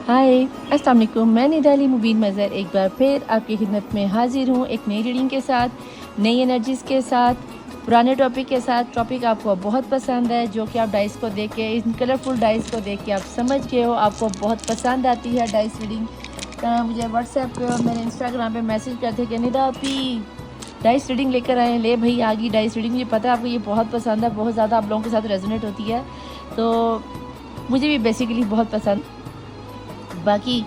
हाय अस्सलाम वालेकुम, मैं निदाली मुबीन मज़हर एक बार फिर आपकी खिदमत में हाजिर हूँ एक नई रीडिंग के साथ, नई एनर्जीज़ के साथ, पुराने टॉपिक के साथ। टॉपिक आपको बहुत पसंद है, जो कि आप डाइस को देख के, इन कलरफुल डाइस को देख के आप समझ गए हो, आपको बहुत पसंद आती है डाइस रीडिंग। मुझे व्हाट्सएप पे और मेरे इंस्टाग्राम पे मैसेज करते कि निदा आपी डाइस रीडिंग लेकर आए, ले भाई आ गई डाइस रीडिंग। मुझे पता है आपको ये बहुत पसंद है, बहुत ज़्यादा आप लोगों के साथ रेजोनेट होती है, तो मुझे भी बेसिकली बहुत पसंद। बाकी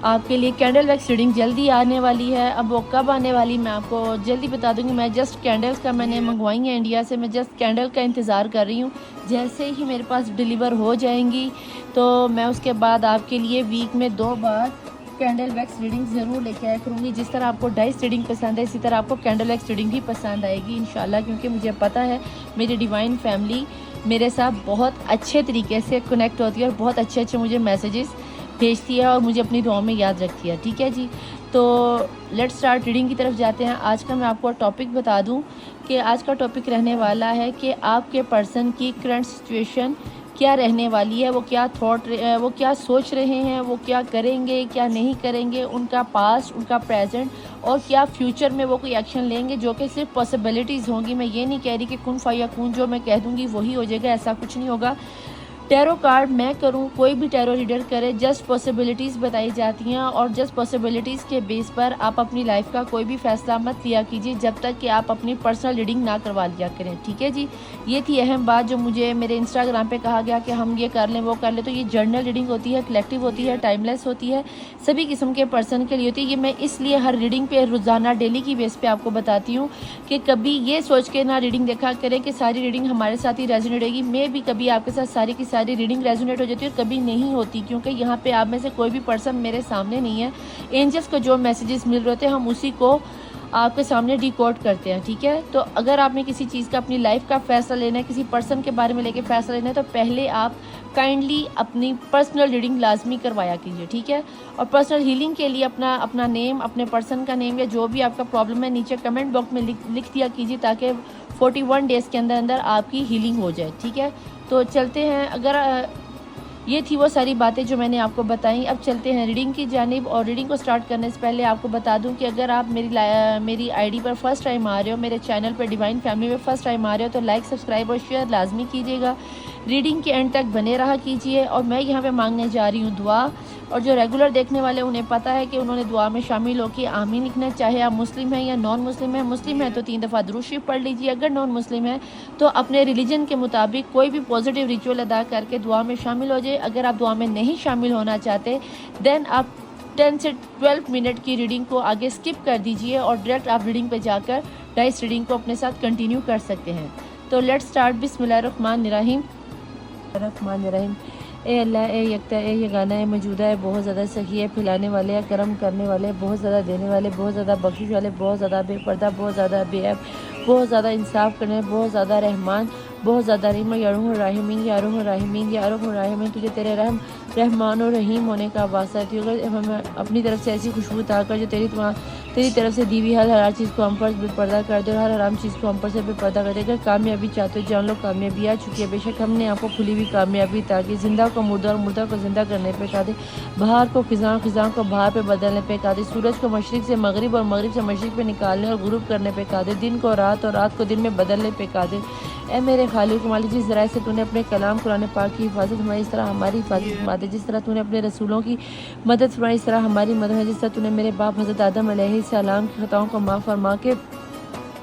आपके लिए कैंडल वैक्स रीडिंग जल्दी आने वाली है। अब वो कब आने वाली मैं आपको जल्दी बता दूंगी। मैं जस्ट कैंडल्स का मैंने मंगवाई है इंडिया से, मैं जस्ट कैंडल का इंतज़ार कर रही हूँ। जैसे ही मेरे पास डिलीवर हो जाएंगी तो मैं उसके बाद आपके लिए वीक में 2 बार कैंडल वैक्स रीडिंग ज़रूर लेके आया करूँगी। जिस तरह आपको डाइस रीडिंग पसंद है, इसी तरह आपको कैंडल वैक्स रीडिंग भी पसंद आएगी इंशाल्लाह, क्योंकि मुझे पता है मेरी डिवाइन फैमिली मेरे साथ बहुत अच्छे तरीके से कनेक्ट होती है और बहुत अच्छे मुझे मैसेजेस भेजती है और मुझे अपनी दुआओं में याद रखती है। ठीक है जी, तो लेट्स स्टार्ट रीडिंग की तरफ जाते हैं। आज का मैं आपको टॉपिक बता दूं कि आज का टॉपिक रहने वाला है कि आपके पर्सन की करंट सिचुएशन क्या रहने वाली है, वो क्या वो क्या सोच रहे हैं, वो क्या करेंगे, क्या नहीं करेंगे, उनका पास्ट, उनका प्रेजेंट और क्या फ्यूचर में वो कोई एक्शन लेंगे, जो कि सिर्फ पॉसिबिलिटीज़ होंगी। मैं ये नहीं कह रही कि कुन फ़यकून जो मैं कह दूँगी वही हो जाएगा, ऐसा कुछ नहीं होगा। टैरो कार्ड मैं करूं, कोई भी टैरो रीडर करे, जस्ट पॉसिबिलिटीज़ बताई जाती हैं और जस्ट पॉसिबिलिटीज़ के बेस पर आप अपनी लाइफ का कोई भी फैसला मत लिया कीजिए जब तक कि आप अपनी पर्सनल रीडिंग ना करवा लिया करें। ठीक है जी, ये थी अहम बात जो मुझे मेरे इंस्टाग्राम पे कहा गया कि हम ये कर लें वो कर लें। तो ये जर्नल रीडिंग होती है, कलेक्टिव होती है, टाइमलेस होती है, सभी किस्म के पर्सन के लिए होती है। ये मैं इसलिए हर रीडिंग पे रोज़ाना डेली की बेस पे आपको बताती हूँ कि कभी ये सोच के ना रीडिंग देखा करें कि सारी रीडिंग हमारे साथ ही रेजोनेट होगी। मैं भी कभी आपके साथ सारी की सारी रीडिंग रेजोनेट हो जाती है और कभी नहीं होती, क्योंकि यहाँ पे आप में से कोई भी पर्सन मेरे सामने नहीं है। एंजल्स को जो मैसेजेस मिल रहे होते हैं हम उसी को आपके सामने डिकोड करते हैं। ठीक है, तो अगर आपने किसी चीज़ का, अपनी लाइफ का फैसला लेना है, किसी पर्सन के बारे में लेके फैसला लेना है, तो पहले आप काइंडली अपनी पर्सनल रीडिंग लाजमी करवाया कीजिए। ठीक है, और पर्सनल हीलिंग के लिए अपना नेम, अपने पर्सन का नेम या जो भी आपका प्रॉब्लम है नीचे कमेंट बॉक्स में लिख दिया कीजिए, ताकि 41 डेज़ के अंदर अंदर आपकी हीलिंग हो जाए। ठीक है, तो चलते हैं। अगर ये थी वो सारी बातें जो मैंने आपको बताई। अब चलते हैं रीडिंग की जानिब। और रीडिंग को स्टार्ट करने से पहले आपको बता दूं कि अगर आप मेरी आईडी पर फर्स्ट टाइम आ रहे हो, मेरे चैनल पर डिवाइन फैमिली में फर्स्ट टाइम आ रहे हो, तो लाइक, सब्सक्राइब और शेयर लाजमी कीजिएगा। रीडिंग के एंड तक बने रहा कीजिए। और मैं यहाँ पे मांगने जा रही हूँ दुआ, और जो रेगुलर देखने वाले उन्हें पता है कि उन्होंने दुआ में शामिल होकर आमीन लिखना, चाहे आप मुस्लिम हैं या नॉन मुस्लिम हैं। मुस्लिम है तो 3 दफ़ा दुरूद शरीफ पढ़ लीजिए, अगर नॉन मुस्लिम है तो अपने रिलीजन के मुताबिक कोई भी पॉजिटिव रिचुअल अदा करके दुआ में शामिल हो जाए। अगर आप दुआ में नहीं शामिल होना चाहते देन आप 10 से 12 मिनट की रीडिंग को आगे स्किप कर दीजिए और डायरेक्ट आप रीडिंग पे जाकर डाइस रीडिंग को अपने साथ कंटिन्यू कर सकते हैं। तो लेट्स स्टार्ट। बिस्मिल्लाहिर्रहमानिर्रहीम। ए अल्लाह, ए यकता, ए यगाना, ए मौजूदा, है बहुत ज़्यादा सही है, फैलाने वाले है, करम करने वाले, बहुत ज़्यादा देने वाले, बहुत ज़्यादा बख्शिश वाले, बहुत ज़्यादा बेपर्दा, बहुत ज़्यादा बेअब, बहुत ज़्यादा इंसाफ करने, बहुत ज़्यादा रहमान, बहुत ज़्यादा रहीम, यारूह राहिमीन, यारूह राहिमीन, यारूह राहिमीन। तुझे तेरे रहमान और रहीम होने का वास्ता थी, अगर हमें अपनी तरफ से ऐसी खुशबू ताकर जो तेरी तरफ से दी हुई हर चीज़ को हम पर बेपर्दा कर दे और हर हराम चीज़ को हम पर से बेपर्दा कर दे। अगर कामयाबी चाहते हो जान लो कामयाबी आ चुकी है, बेशक हमने आपको खुली हुई कामयाबी, ताकि जिंदा को मुर्दा और मुर्दा को जिंदा करने पे कादिर, बाहर को खिज़ां, खिज़ां को बाहर पे बदलने पे कादिर, सूरज को मशरिक से मगरिब और मगरिब से मशरिक पे निकालने और गुरूब करने पे कादिर, दिन को रात और रात को दिन में बदलने पे कादिर। ए मेरे खालिक मालिक, जिस ज़राए से तूने अपने कलाम कुरान पाक की हिफाजत फरमाई, इस तरह हमारी हिफाजत फरमा दे। जिस तरह तूने अपने रसूलों की मदद फरमाई, इस तरह हमारी मदद है। जिस तरह तूने मेरे बाप हज़रत आदम अलैहिस्सलाम की खताओं को माफ़ फरमा के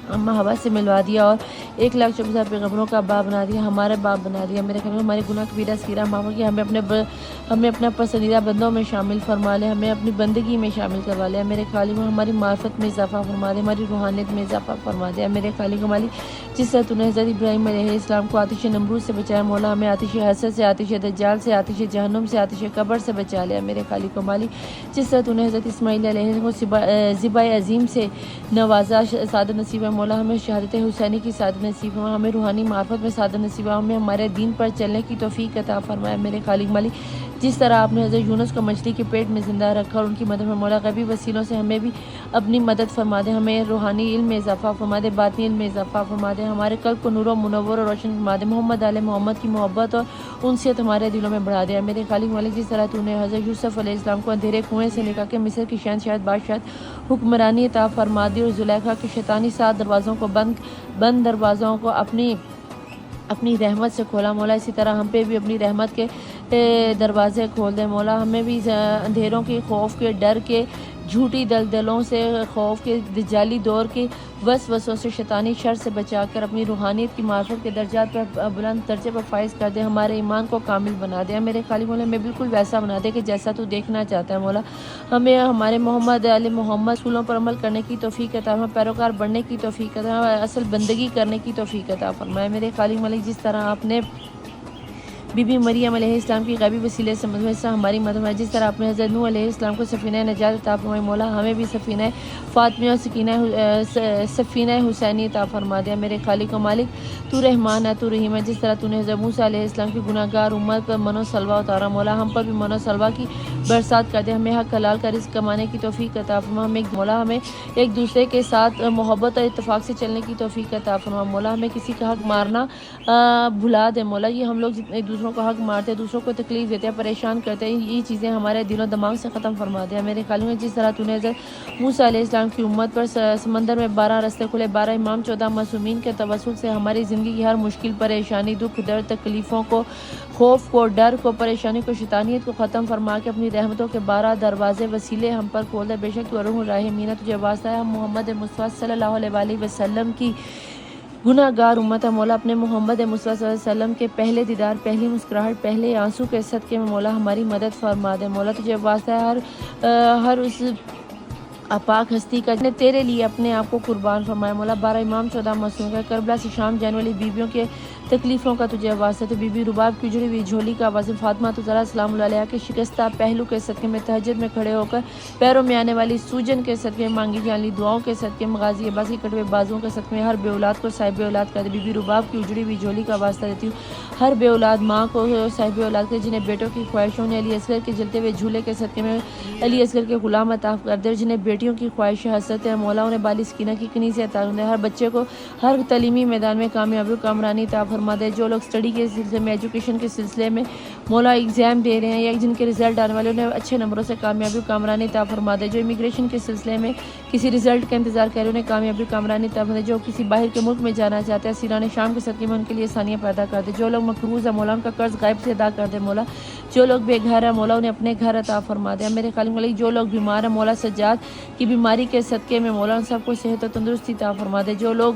अम्मा हवा से मिलवा दिया और 1,24,000 पैगम्बरों का बाप बना दिया, हमारे बाप बना दिया। मेरे ख्याल में हमारे गुनाह कबीरा सगीरा माफ़ किया, हमें अपना पसंदीदा बंदों में शामिल फरमा ले, हमें अपनी बंदगी में शामिल करवा लिया। मेरे खालिक में हमारी मार्फत में इजाफा फरमा दे, हमारी रूहानियत में इजाफा फरमा दिया। मेरे खालिक मालिक, जिस तरह तूने हज़रत इब्राहीम अलैहिस्सलाम को आतिश नमरूद से बचाया, मौला हमें आतिश हसद से, आतिश दज्जाल से, आतिश जहन्नुम से, आतिश कब्र से बचा लिया। मेरे खालिक मालिक, जिस तरह तूने हज़रत इस्माईल अलैहि को ज़िबा अज़ीम से नवाजा, सादत नसीब है, मौला हमें शहादत हुसैनी की सादत नसीब फरमा, हमें रूहानी मार्फत में सादत नसीब फरमा, हमें हमारे दीन पर चलने की तौफीक अता फरमाए मेरे खालिक मालिक। जिस तरह आपने हज़रत यूनुस को मछली के पेट में ज़िंदा रखा और उनकी मदद में मौला गैबी वसीलों से हमें भी अपनी मदद फरमा दे, हमें रूहानी इल्म में इजाफ़ा फरमा दे, बातिनी इल्म में इजाफ़ा फरमा दे, हमारे कल्ब को नूर मुनव्वर और रोशन फरमा दे, मोहम्मद आले मोहम्मद की मोहब्बत और उनसियत हमारे दिलों में बढ़ा दिया मेरे खालिक मालिक। जिस तरह तूने हज़रत यूसुफ़ अलैहिस्सलाम को अंधेरे कुएँ से निकाल के मिस्र की शहंशाह बादशाह हुक्मरानी अता फरमा दी और जुलेखा के शैतानी 7 दरवाज़ों को बंद दरवाज़ों को अपनी रहमत से खोला मौला। इसी तरह हम पे भी अपनी रहमत के दरवाज़े खोल दे मौला, हमें भी अंधेरों के खौफ के डर के झूठी दलदलों से खौफ के जाली दौर के वसवसों से शैतानी शर से बचाकर अपनी रूहानियत की मार्फत के दर्जात पर बुलंद दर्जे पर फाइज कर दे, हमारे ईमान को कामिल बना दे मेरे खालिक मौला, हमें बिल्कुल वैसा बना दे कि जैसा तू देखना चाहता है मौला। हमें हमारे मोहम्मद आले मोहम्मद रसूलों पर अमल करने की तौफीक अता फरमाए, पैरोकार बनने की तौफीक अता फरमाए, असल बंदगी करने की तौफीक अता फरमाए मेरे खालिक मलिक। जिस तरह आपने बीबी मरियम अलैहिस्सलाम की गैबी वसीले से हमारी मदद है, जिस तरह आपने हज़रत नूह अलैहिस्सलाम को सफ़ीना नजात अता फरमाई मौला, हमें भी सफ़ीना फ़ातिमा और सफ़ीना हुसैनी अता फरमा दिया मेरे खालिक व मालिक। तू रहमान है, तू रहीम है। जिस तरह तूने हज़रत मूसा अलैहिस्सलाम की गुनाहगार उम्मत पर मनो सलवा उतारा मौला, हम पर भी मनो सलवा की बरसात कर दे, हमें हक हलाल का रिज़्क़ कमाने की तौफीक अता फरमा, हमें एक दूसरे के साथ मोहब्बत और इत्तेफाक से चलने की तौफीक अता फरमा मौला, हमें किसी का हक मारना भुला दे मौला। ये हम लोग जितने दूसरों को हक मारते हैं, दूसरों को तकलीफ़ देते हैं, परेशान करते हैं, ये चीज़ें हमारे दिलों दिमाग से ख़त्म फरमा दिया मेरे खालिक में। जिस तरह तूने हज़रत मूसा अलैहिस्सलाम की उम्मत पर समंदर में 12 रास्ते खुले, 12 इमाम 14 मासूमीन के तवस्सुल से हमारी ज़िंदगी की हर मुश्किल परेशानी दुख दर्द तकलीफ़ों को खौफ को डर को परेशानी को शैतानियत को ख़त्म फरमा के अपनी रहमतों के 12 दरवाजे वसीले हम पर खोल दे। बेशक तू अर्हम राहिमीन, तुझे वास्ता है हम मोहम्मद मुस्तफ़ा सल्लल्लाहु अलैहि वसल्लम की गुनाहगार उम्मत है मौला, अपने मोहम्मद मुस्तफ़ा सल्लल्लाहु अलैहि वसल्लम के पहले दीदार पहली मुस्कुराहट पहले आंसू के सदक़े में मौला हमारी मदद फरमा दे मौला। तुझे वास्ता है हर उस अपाक हस्ती का ने तेरे लिए अपने आप को कुर्बान फरमाया मौला। 12 इमाम 14 मासूम का करबला से शाम जाने वाली बीबियों के तकलीफ़ों का तुझे वास्ता है। बीबी रुबाब की जुड़ी हुई झोली का आवाज़ फातिमा तो ज़रा सलाम अलैहा के शिकस्ता पहलू के सदक़े में तहज्जुद में खड़े होकर पैरों में आने वाली सूजन के सदक़े में मांगी जाने वाली दुआओं के सदक़े में गाजी अब्बास की कटवे बाजुओं के सदक़े में हर बेऔलाद को साहिब औलाद कर दे। बीबी रुबाब की उजड़ी हुई झोली का वास्ता देती हूँ हर बेऔलाद माँ को साहिब औलाद के जिन्हें बेटों की ख्वाहिशों ने अली असगर के जलते हुए झूले के सदक़े में अली असगर के गुलाम अता कर दे, जिन्हें बेटियों की ख्वाहिश हसरत है मौला उन्हें बाली सकीना की कनी से अता दे, हर बच्चे को हर तलीमी मैदान में कामयाबी कामरानी अता फरमा दे। जो लोग स्टडी के सिलसिले में एजुकेशन के सिलसिले में मौला एग्ज़ाम दे रहे हैं या जिनके रिज़ल्ट आने वाले उन्हें अच्छे नंबरों से कामयाबी कामरानी अता फरमा दे। जो इमिग्रेशन के सिलसिले में किसी रिज़ल्ट का इंतज़ार कर रहे उन्हें कामयाबी कामरानी अता फरमा दे। जो किसी बाहर के मुल्क में जाना चाहते हैं सीरान शाम के सदक़े में उनके लिए आसानियाँ पैदा कर दे। जो लोग मकरूज़ है मौला उनका कर्ज़ गायब से अदा कर दे मौला। जो लोग बेघर है मौला उन्हें अपने घर अता फरमा दे मेरे खालिक मलिक। जो लोग बीमार है मौला सज्जाद की बीमारी के सदक़े में मौला उन सबको सेहत और तंदुरुस्ती अता फरमा दे। जो लोग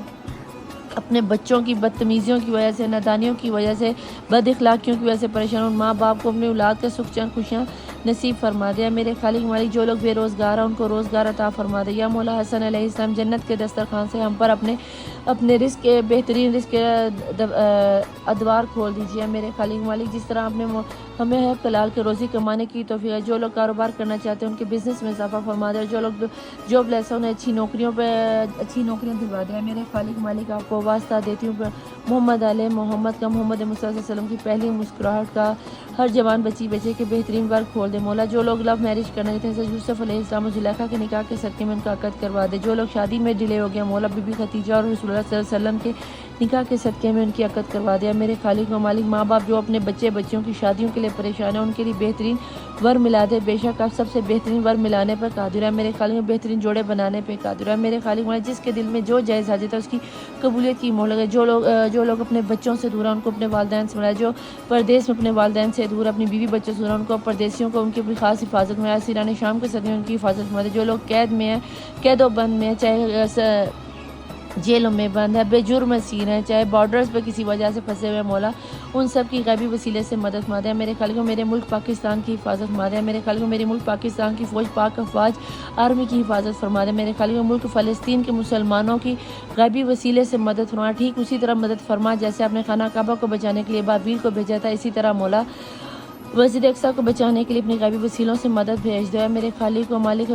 अपने बच्चों की बदतमीज़ियों की वजह से नादानियों की वजह से बद इखलाकियों की वजह से परेशान उन माँ बाप को अपनी औलाद का सुख चैन खुशियाँ नसीब फरमा दे मेरे खालिक मालिक। जो लोग बेरोज़गार हैं उनको रोज़गार अता फरमा दे। या मौला हसन अलैहिस्सलाम जन्नत के दस्तरखान से हम पर अपने रिस्क के बेहतरीन रिस्क के अदवार खोल दीजिए मेरे खालिक मालिक। जिस तरह आपने हमें है कलाल के रोज़ी कमाने की तौफीक है। जो लोग कारोबार करना चाहते हैं उनके बिज़नेस में इजाफा फरमा दे। जो लोग जॉब लेस हैं उन्हें अच्छी नौकरियाँ दिलवा दे मेरे खालिक मालिक। आपको वास्ता देती हूँ मोहम्मद आले मोहम्मद का मोहम्मद मुस्तफ़ा सल्लल्लाहु अलैहि वसल्लम की पहली मुस्कुराहट का हर जवान बच्चे के बेहतरीन वर्क खोल दे मौला। जो लोग लव मैरिज करना चाहते हैं यूसुफ अलैहिस्सलाम और जुलेखा के निकाह के सदक़े में उनका अक़द करवा दे। जो लोग शादी में डिले हो गया मौला बीबी खदीजा और रसूलुल्लाह सल्लल्लाहु अलैहि वसल्लम के निकाह के सदक़े में उनकी अक़द करवा दिया मेरे खालिक व मालिक। माँ बाप जो अपने बच्चियों की शादियों के लिए परेशान है उनके लिए बेहतरीन वर मिला दे। बेशक आप सबसे बेहतरीन वर मिलाने पर कादिर है मेरे खालिक में, बेहतरीन जोड़े बनाने पर कादिर है मेरे खालिक में। जिसके दिल में जो जायज़ हाजत है उसकी कबूलियत की मोहर लगे। जो लोग अपने बच्चों से दूर हैं उनको अपने वालिदैन से मिलाए। जो परदेश में अपने वालिदैन से दूर अपनी बीवी बच्चों से दूर उनको परदेशियों को उनकी अपनी खास हिफाजत में सिराने शाम के सदक़े में उनकी हिफाजत में। जो लोग कैद में है कैदो बंद में है चाहे जेलों में बंद है बेजुर्म सीन है चाहे बॉर्डर्स पर किसी वजह से फंसे हुए मौला उन सब की गैबी वसीले से मदद फरमा दे मेरे खालिक। मेरे मुल्क पाकिस्तान की हिफाजत फरमा दे मेरे खालिक। मेरे मुल्क पाकिस्तान की फ़ौज पाक अफवाज आर्मी की हिफाजत फरमा दे मेरे खालिक। मुल्क फ़लस्तीन के मुसलमानों की गैबी वसीले से मदद फरमा ठीक उसी तरह मदद फरमा जैसे आपने खाना काबा को बचाने के लिए बाबील को भेजा था। इसी तरह मौला मस्जिद अक्सा को बचाने के लिए अपने गायबी वसीलों से मदद भेज दो। मेरे खालिक व मालिक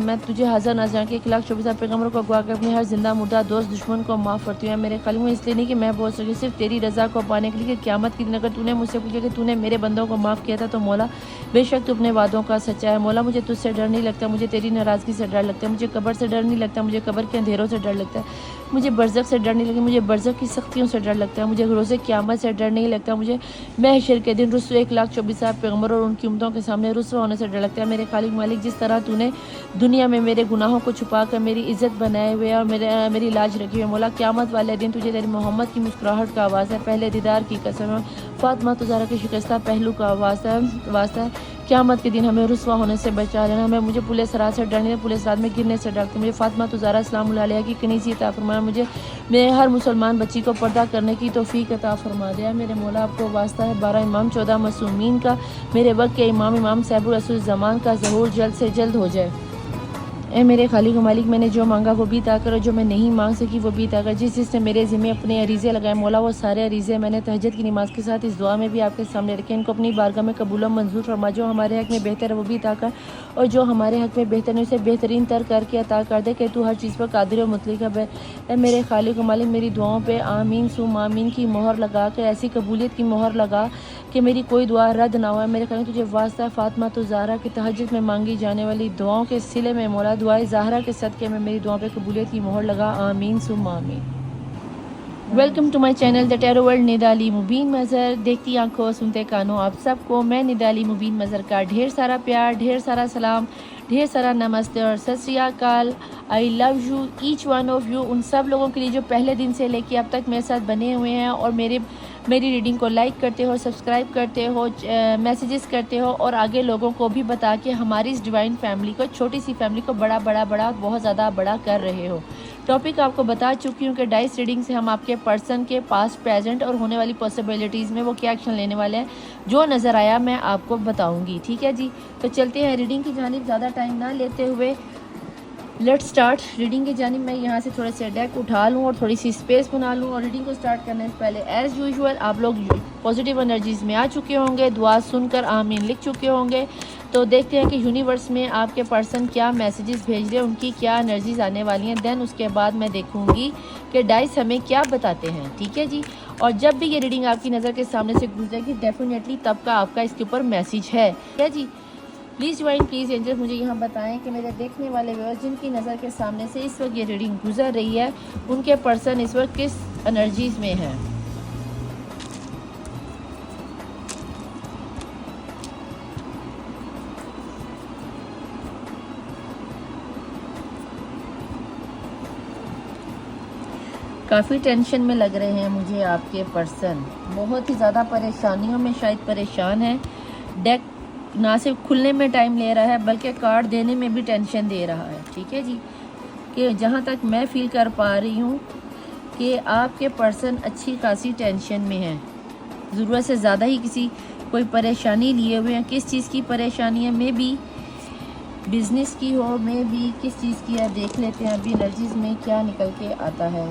मैं तुझे हज़र न जान के 1,24,000 पैगम्बरों को अगवा कर अपने हर जिंदा मुर्दा दोस्त दुश्मन को माफ़ करती हूँ। मेरे खालिक, इसलिए नहीं कि मैं बोल सकी, सिर्फ तेरी रज़ा को पाने के लिए कि क़यामत के दिन अगर तूने मुझसे पूछा कि तूने मेरे बंदों को माफ़ किया था तो मौला बेशक तू अपने वादों का सच्चा है। मौला मुझे तुझसे डर नहीं लगता, मुझे तेरी नाराज़गी से डर लगता है, मुझे कब्र से डर नहीं लगता, मुझे कब्र के अंधेरों से डर लगता है, मुझे बरज़ख से डर नहीं लगता, मुझे बरज़ख की सख्तियों से डर लगता है, मुझे रोज़े क़यामत से डर नहीं लगता, मुझे महशर के दिन रुस्वा 1,24,000 पैगम्बर और उनकी उम्मतों के सामने रुस्वा होने से डर लगता है। मेरे खालिक मालिक, जिस तरह तूने दुनिया में मेरे गुनाहों को छुपा कर मेरी इज्जत बनाए हुए और मेरी लाज रखी हुई, मौला क़यामत वाले दिन तुझे तेरी मोहम्मद की मुस्कुराहट का आवाज़ है, पहले दीदार की कसम है, फातिमा तुज़ारा के शिकस्ता पहलू का वास्ता है। क़यामत के दिन हमें रुस्वा होने से बचा लेना, हमें मुझे पुलिस रात से डरने, पुलिस रात में गिरने से डरते, मुझे फातिमा तुज़ारा सलामुल्लाह अलैहा की कनीज़ी अता फरमा, मुझे मेरे हर मुसलमान बच्ची को पर्दा करने की तौफीक अता फरमा दिया। मेरे मौला आपको वास्ता है 12 इमाम 14 मासूमीन का, मेरे वक्त के इमाम साहिब रसूल ज़मान का ज़हूर जल्द से जल्द हो जाए। ए मेरे खालिक मालिक, मैंने जो मांगा वो भी अता कर और जो मैं नहीं मांग सकी वो भी अता कर। जिसने मेरे ज़िम्मे अपने अरीज़े लगाए मौला वो सारे अरीज़े मैंने तहज्जुद की नमाज़ के साथ इस दुआ में भी आपके सामने रखे, इनको अपनी बारगाह में कबूल व मंजूर फरमा। जो हमारे हक़ में बेहतर है वो भी अता कर और जो हमारे हक़ में बेहतर है उसे बेहतरीन तर करके अता कर दे कि तू हर चीज़ पर कादिर और मुतलक है। ए मेरे खालिक मालिक, मेरी दुआओं पर आमीन सुम आमीन की मोहर लगा कर, ऐसी कबूलियत की मोहर लगा कि मेरी कोई दुआ रद्द ना हो। मेरे खालिक, तुझे वास्ता फातिमा तुज़ारा की तहज्जुद में मांगी जाने वाली दुआओं के सिले में मौला दुआए ज़हरा के सदक़े में मेरी दुआ पे कबूलियत की मोहर लगा, आमीन सुम आमीन। Welcome to my channel the tarot world. Nida Ali Mubeen Mazhar, देखती आंखों सुनते कानों आप सबको मैं निदा अली मुबीन मज़हर का ढेर सारा प्यार, ढेर सारा सलाम, ढेर सारा नमस्ते और सत श्री अकाल। I love you each one of you, उन सब लोगों के लिए जो पहले दिन से लेके अब तक मेरे साथ बने हुए हैं और मेरी रीडिंग को लाइक करते हो, सब्सक्राइब करते हो, मैसेजेस करते हो और आगे लोगों को भी बता के हमारी इस डिवाइन फैमिली को, छोटी सी फैमिली को बड़ा बहुत ज़्यादा बड़ा कर रहे हो। टॉपिक आपको बता चुकी हूँ कि डाइस रीडिंग से हम आपके पर्सन के पास्ट, प्रेजेंट और होने वाली पॉसिबिलिटीज़ में वो क्या एक्शन लेने वाले हैं, जो नज़र आया मैं आपको बताऊँगी। ठीक है जी, तो चलते हैं रीडिंग की जानिब, ज़्यादा टाइम ना लेते हुए लेट्स स्टार्ट रीडिंग की जानिब। मैं यहाँ से थोड़े से डेक उठा लूँ और थोड़ी सी स्पेस बना लूँ और रीडिंग को स्टार्ट करने से पहले एज़ यूजुअल आप लोग पॉजिटिव एनर्जीज़ में आ चुके होंगे, दुआ सुनकर आमीन लिख चुके होंगे। तो देखते हैं कि यूनिवर्स में आपके पर्सन क्या मैसेजेस भेज रहे हैं, उनकी क्या एनर्जीज आने वाली हैं। देन उसके बाद मैं देखूंगी कि डाइस हमें क्या बताते हैं। ठीक है जी, और जब भी ये रीडिंग आपकी नज़र के सामने से गुजरेगी डेफिनेटली तब का आपका इसके ऊपर मैसेज है। ठीक है जी, प्लीज़ ज्वाइन प्लीज़ एंजल मुझे यहाँ बताएं कि मेरे देखने वाले व्यूअर्स जिनकी नज़र के सामने से इस वक्त ये रीडिंग गुजर रही है, उनके पर्सन इस वक्त किस एनर्जीज़ में है। काफ़ी टेंशन में लग रहे हैं मुझे आपके पर्सन, बहुत ही ज़्यादा परेशानियों में शायद परेशान है। डेक ना सिर्फ खुलने में टाइम ले रहा है बल्कि कार्ड देने में भी टेंशन दे रहा है। ठीक है जी, कि जहाँ तक मैं फील कर पा रही हूँ कि आपके पर्सन अच्छी खासी टेंशन में है, ज़रूरत से ज़्यादा ही किसी कोई परेशानी लिए हुए हैं। किस चीज़ की परेशानी है, मे बी बिज़नेस की हो, मे बी किस चीज़ की है, देख लेते हैं अभी एनर्जीज़ में क्या निकल के आता है।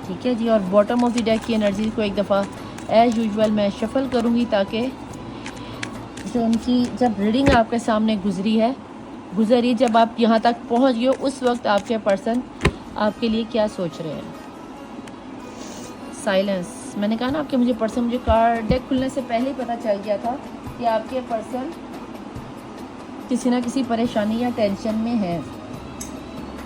ठीक है जी, और बॉटम ऑफ द डेक की एनर्जी को एक दफ़ा एज़ यूजुअल मैं शफल करूँगी ताकि जो उनकी जब रीडिंग आपके सामने गुजरी, जब आप यहाँ तक पहुँच गए उस वक्त आपके पर्सन आपके लिए क्या सोच रहे हैं। साइलेंस, मैंने कहा ना आपके मुझे कार्ड डेक खुलने से पहले ही पता चल गया था कि आपके पर्सन किसी ना किसी परेशानी या टेंशन में है।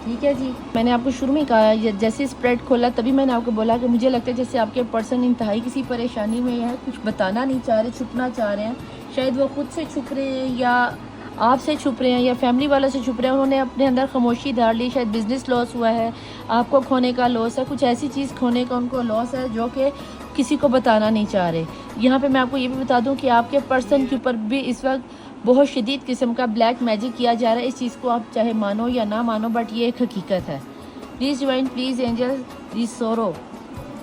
ठीक है जी, मैंने आपको शुरू में कहा जैसे स्प्रेड खोला तभी मैंने आपको बोला कि मुझे लगता है जैसे आपके पर्सन इंतहाई किसी परेशानी में है, कुछ बताना नहीं चाह रहे, छुपना चाह रहे हैं। शायद वो खुद से छुप रहे हैं या आपसे छुप रहे हैं या फैमिली वालों से छुप रहे हैं। उन्होंने अपने अंदर खामोशी धार ली, शायद बिजनेस लॉस हुआ है, आपको खोने का लॉस है, कुछ ऐसी चीज़ खोने का उनको लॉस है जो कि किसी को बताना नहीं चाह रहे। यहाँ पे मैं आपको ये भी बता दूँ कि आपके पर्सन के ऊपर भी इस वक्त बहुत शदीद किस्म का ब्लैक मैजिक किया जा रहा है। इस चीज़ को आप चाहे मानो या ना मानो, बट ये एक हकीकत है। Please join please angel please सोरो।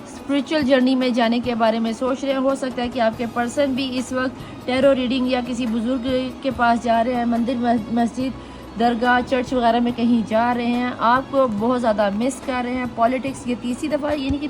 स्पिरिचुअल जर्नी में जाने के बारे में सोच रहे हैं। हो सकता है कि आपके पर्सन भी इस वक्त टैरो रीडिंग या किसी बुजुर्ग के पास जा रहे हैं, मंदिर, मस्जिद, दरगाह, चर्च वगैरह में कहीं जा रहे हैं, आपको बहुत ज़्यादा मिस कर रहे हैं। पॉलिटिक्स, ये तीसरी दफ़ा, यानी कि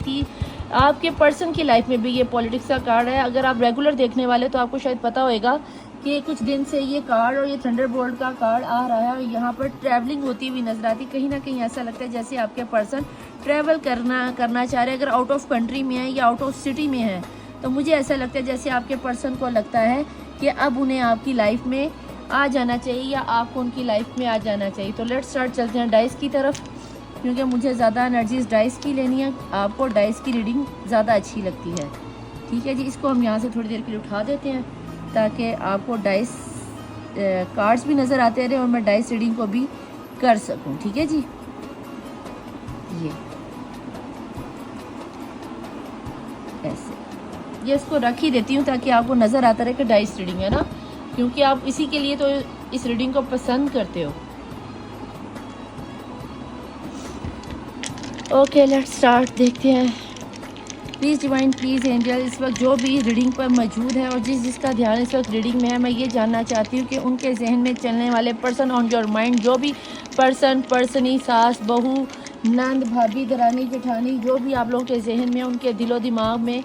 आपके पर्सन की लाइफ में भी ये पॉलिटिक्स का कार्ड है। अगर आप रेगुलर देखने वाले तो आपको शायद पता होगा कि कुछ दिन से ये कार्ड और ये थंडरबोल्ट का कार्ड आ रहा है और यहाँ पर ट्रैवलिंग होती हुई नजर आती। कहीं ना कहीं ऐसा लगता है जैसे आपके पर्सन ट्रैवल करना चाह रहे हैं। अगर आउट ऑफ कंट्री में है या आउट ऑफ सिटी में है तो मुझे ऐसा लगता है जैसे आपके पर्सन को लगता है कि अब उन्हें आपकी लाइफ में आ जाना चाहिए या आपको उनकी लाइफ में आ जाना चाहिए। तो लेट्स स्टार्ट, चलते हैं डाइस की तरफ, क्योंकि मुझे ज़्यादा एनर्जीज डाइस की लेनी है। आपको डाइस की रीडिंग ज़्यादा अच्छी लगती है, ठीक है जी। इसको हम यहाँ से थोड़ी देर के लिए उठा देते हैं ताकि आपको डाइस कार्ड्स भी नज़र आते रहे और मैं डाइस रीडिंग को भी कर सकूं, ठीक है जी। ये ऐसे ये इसको रख ही देती हूँ ताकि आपको नज़र आता रहे कि डाइस रीडिंग है ना, क्योंकि आप इसी के लिए तो इस रीडिंग को पसंद करते हो। ओके लेट्स स्टार्ट, देखते हैं। प्लीज़ डिवाइन, प्लीज़ एंजल, इस वक्त जो भी रीडिंग पर मौजूद है और जिसका ध्यान इस वक्त रीडिंग में है, मैं ये जानना चाहती हूँ कि उनके जहन में चलने वाले पर्सन ऑन योर माइंड, जो भी पर्सनी, सास, बहू, नंद, भाभी, दरानी, जेठानी, जो भी आप लोगों के जहन में, उनके दिलो दिमाग में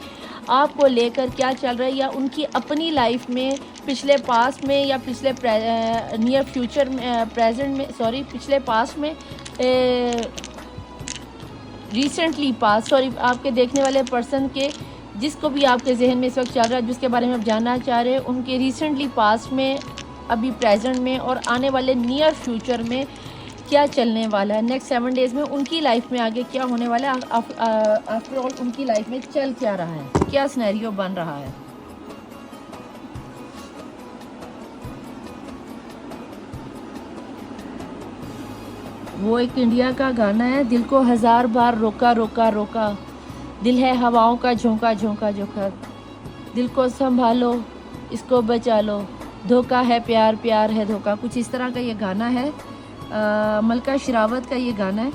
आपको लेकर क्या चल रहा है, या उनकी अपनी लाइफ में पिछले पास्ट में या पिछले नियर फ्यूचर में, प्रेजेंट में, सॉरी पिछले पास्ट में, रिसेंटली पास, सॉरी आपके देखने वाले पर्सन के जिसको भी आपके जहन में इस वक्त चल रहा है, जिसके बारे में आप जानना चाह रहे हैं, उनके रिसेंटली पास्ट में, अभी प्रेजेंट में और आने वाले नियर फ्यूचर में क्या चलने वाला है। नेक्स्ट 7 डेज़ में उनकी लाइफ में आगे क्या होने वाला है। आफ्टर ऑल उनकी लाइफ में चल क्या रहा है, क्या सिनेरियो बन रहा है। वो एक इंडिया का गाना है, दिल को 1000 बार रोका रोका रोका, दिल है हवाओं का झोंका झोंका झोंका, दिल को संभालो इसको बचा लो, धोखा है प्यार प्यार है धोखा, कुछ इस तरह का ये गाना है। मलका शेरावत का ये गाना है।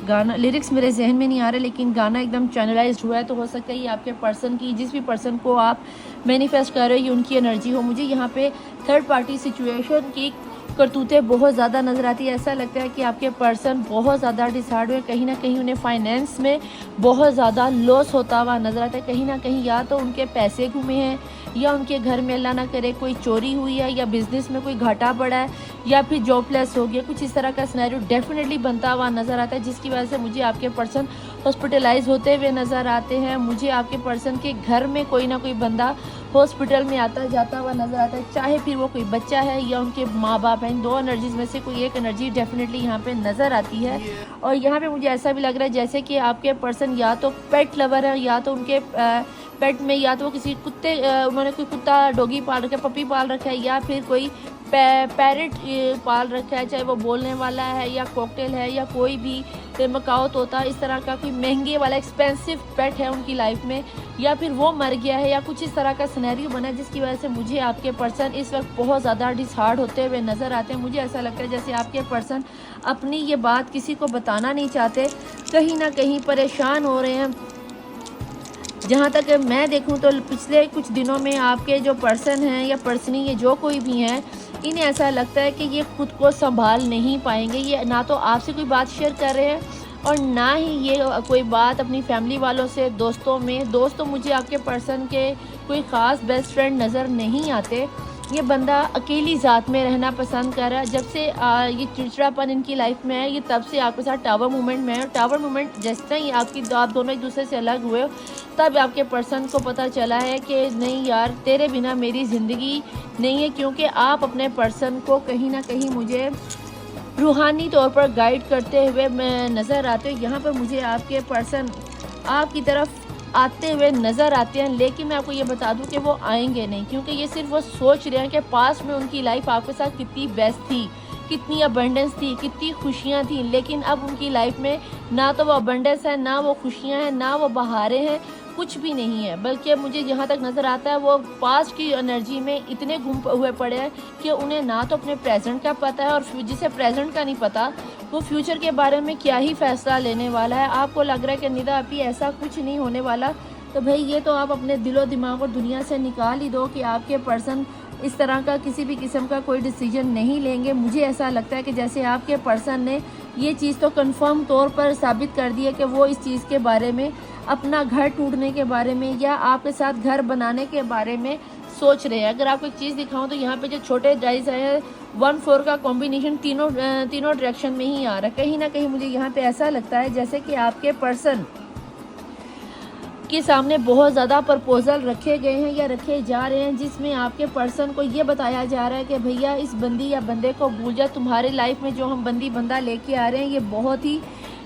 गाना लिरिक्स मेरे जहन में नहीं आ रहे, लेकिन गाना एकदम चैनलाइज्ड हुआ है, तो हो सकता है ये आपके पर्सन की, जिस भी पर्सन को आप मैनिफेस्ट कर रहे हो, ये उनकी एनर्जी हो। मुझे यहाँ पे थर्ड पार्टी सिचुएशन की करतूतें बहुत ज़्यादा नज़र आती है। ऐसा लगता है कि आपके पर्सन बहुत ज़्यादा डिसहार्ड हुए, कहीं ना कहीं उन्हें फाइनेंस में बहुत ज़्यादा लॉस होता हुआ नज़र आता है। कहीं ना कहीं या तो उनके पैसे घूमे हैं, या उनके घर में अल्लाह ना करे कोई चोरी हुई है, या बिज़नेस में कोई घाटा पड़ा है, या फिर जॉबलेस हो गया। कुछ इस तरह का सिनेरियो डेफिनेटली बनता हुआ नज़र आता है, जिसकी वजह से मुझे आपके पर्सन हॉस्पिटलाइज होते हुए नज़र आते हैं। मुझे आपके पर्सन के घर में कोई ना कोई बंदा हॉस्पिटल में आता जाता हुआ नज़र आता है, चाहे फिर वो कोई बच्चा है या उनके माँ बाप हैं। इन दो एनर्जीज में से कोई एक एनर्जी डेफिनेटली यहाँ पे नज़र आती है। और यहाँ पे मुझे ऐसा भी लग रहा है जैसे कि आपके पर्सन या तो पेट लवर है, या तो उनके पेट में या तो वो किसी कुत्ते, उन्होंने कोई कुत्ता डॉगी पाल रखा है, पपी पाल रखा है, या फिर कोई पैरेट पाल रखा है, चाहे वो बोलने वाला है या कॉकटेल है या कोई भी मकाओ तोता, इस तरह का कोई महंगे वाला एक्सपेंसिव पेट है उनकी लाइफ में, या फिर वो मर गया है, या कुछ इस तरह का सिनेरियो बना है, जिसकी वजह से मुझे आपके पर्सन इस वक्त बहुत ज़्यादा डिसहार्ड होते हुए नज़र आते हैं। मुझे ऐसा लगता है जैसे आपके पर्सन अपनी ये बात किसी को बताना नहीं चाहते, कहीं ना कहीं परेशान हो रहे हैं। जहाँ तक मैं देखूँ तो पिछले कुछ दिनों में आपके जो पर्सन हैं या पर्सनी, ये जो कोई भी हैं, इन्हें ऐसा लगता है कि ये खुद को संभाल नहीं पाएंगे। ये ना तो आपसे कोई बात शेयर कर रहे हैं और ना ही ये कोई बात अपनी फैमिली वालों से, दोस्तों में। दोस्तों मुझे आपके पर्सन के कोई ख़ास बेस्ट फ्रेंड नज़र नहीं आते। ये बंदा अकेली ज़ात में रहना पसंद कर रहा है। जब से ये चिड़चिड़ापन इनकी लाइफ में है, ये तब से आपके साथ टावर मूवमेंट में है। टावर मूवमेंट जैसे ही आप दोनों एक दूसरे से अलग हुए, तब आपके पर्सन को पता चला है कि नहीं यार, तेरे बिना मेरी ज़िंदगी नहीं है, क्योंकि आप अपने पर्सन को कहीं ना कहीं मुझे रूहानी तौर पर गाइड करते हुए नज़र आते हो। यहाँ पर मुझे आपके पर्सन आपकी तरफ आते हुए नज़र आते हैं, लेकिन मैं आपको ये बता दूं कि वो आएंगे नहीं, क्योंकि ये सिर्फ वो सोच रहे हैं कि पास्ट में उनकी लाइफ आपके साथ कितनी बेस्ट थी, कितनी अबंडेंस थी, कितनी खुशियाँ थी। लेकिन अब उनकी लाइफ में ना तो वो अबंडेंस है, ना वो खुशियाँ हैं, ना वो बहारें हैं, कुछ भी नहीं है। बल्कि मुझे जहाँ तक नज़र आता है वो पास्ट की एनर्जी में इतने गुम हुए पड़े हैं कि उन्हें ना तो अपने प्रेजेंट का पता है, और जिसे प्रेजेंट का नहीं पता वो फ्यूचर के बारे में क्या ही फैसला लेने वाला है। आपको लग रहा है कि निदा अभी ऐसा कुछ नहीं होने वाला, तो भाई ये तो आप अपने दिलो दिमाग और दुनिया से निकाल ही दो कि आपके पर्सन इस तरह का किसी भी किस्म का कोई डिसीजन नहीं लेंगे। मुझे ऐसा लगता है कि जैसे आपके पर्सन ने ये चीज़ तो कंफर्म तौर पर साबित कर दी है कि वो इस चीज़ के बारे में अपना घर टूटने के बारे में या आपके साथ घर बनाने के बारे में सोच रहे हैं। अगर आपको एक चीज़ दिखाऊं तो यहाँ पे जो छोटे डाइस हैं 1-4 का कॉम्बिनेशन तीनों डायरेक्शन में ही आ रहा है। कहीं ना कहीं मुझे यहाँ पे ऐसा लगता है जैसे कि आपके पर्सन के सामने बहुत ज़्यादा प्रपोजल रखे गए हैं या रखे जा रहे हैं, जिसमें आपके पर्सन को ये बताया जा रहा है कि भैया इस बंदी या बंदे को भूल जा, तुम्हारी लाइफ में जो हम बंदी बंदा लेके आ रहे हैं ये बहुत ही